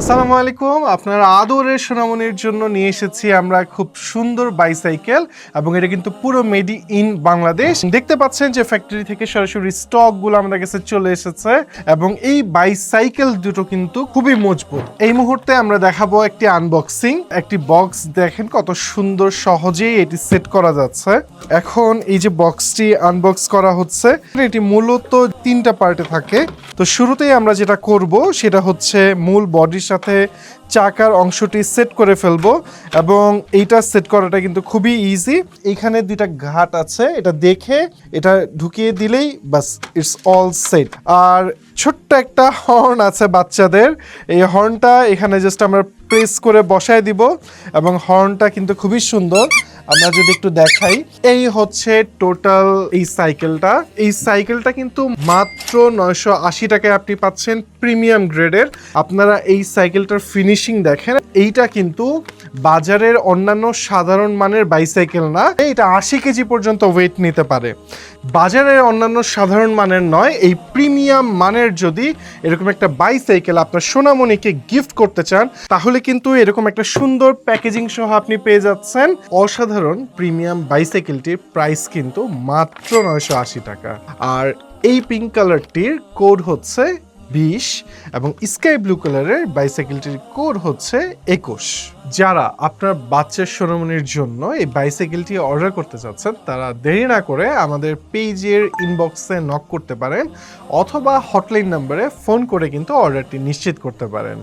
আসসালামু আলাইকুম। আপনার আদরের সোনামণির জন্য নিয়ে এসেছি আমরা খুব সুন্দর বাইসাইকেল এবং এটা কিন্তু পুরো মেড ইন বাংলাদেশ। দেখতে পাচ্ছেন যে ফ্যাক্টরি থেকে সরাসরি স্টকগুলো আমাদের কাছে চলে এসেছে এবং এই বাইসাইকেল দুটো কিন্তু খুবই মজবুত। এই মুহূর্তে আমরা দেখাবো একটি আনবক্সিং। একটি বক্স দেখেন কত সুন্দর সহজেই এটি সেট করা যাচ্ছে। এখন এই যে বক্সটি আনবক্স করা হচ্ছে, এটি মূলত তিনটা পার্টে থাকে। তো শুরুতেই আমরা যেটা করব সেটা হচ্ছে মূল বডির সাথে চাকার অংশটি সেট করে ফেলবো এবং এইটা সেট করাটা কিন্তু খুবই ইজি। এখানে দুইটা ঘাট আছে, এটা দেখে এটা ঢুকিয়ে দিলেই বাস ইটস অল সেট। আর ছোট্ট একটা হর্ন আছে বাচ্চাদের, এই হর্নটা এখানে জাস্ট আমরা প্রেস করে বসায় দিব এবং হর্নটা কিন্তু খুবই সুন্দর। আমরা যদি একটু দেখাই, এই হচ্ছে টোটাল এই সাইকেলটা কিন্তু মাত্র 980 টাকায় আপনি পাচ্ছেন প্রিমিয়াম গ্রেডের। আপনারা এই সাইকেলটার ফিনিশিং দেখেন, এইটা কিন্তু বাজারের অন্যান্য সাধারণ মানের বাইসাইকেল না, এটা 80 কেজি পর্যন্ত ওয়েট নিতে পারে। বাজারের অন্যান্য সাধারণ মানের নয়, এই প্রিমিয়াম মানের যদি এরকম একটা বাইসাইকেল আপনার সোনামণিকে গিফট করতে চান তাহলে কিন্তু এরকম একটা সুন্দর প্যাকেজিং সহ আপনি পেয়ে যাচ্ছেন। অসাধারণ প্রিমিয়াম বাইসাইকেলটির প্রাইস কিন্তু মাত্র 980 টাকা। আর এই পিঙ্ক কালারটির কোড হচ্ছে 20 এবং স্কাই ব্লু কালারের বাইসাইকেলটির কোড হচ্ছে 21। যারা আপনার বাচ্চার সোনামণির জন্য এই বাইসাইকেলটি অর্ডার করতে চাচ্ছেন তারা দেরি না করে আমাদের পেজের ইনবক্সে নক করতে পারেন অথবা হটলাইন নম্বরে ফোন করে কিন্তু অর্ডারটি নিশ্চিত করতে পারেন।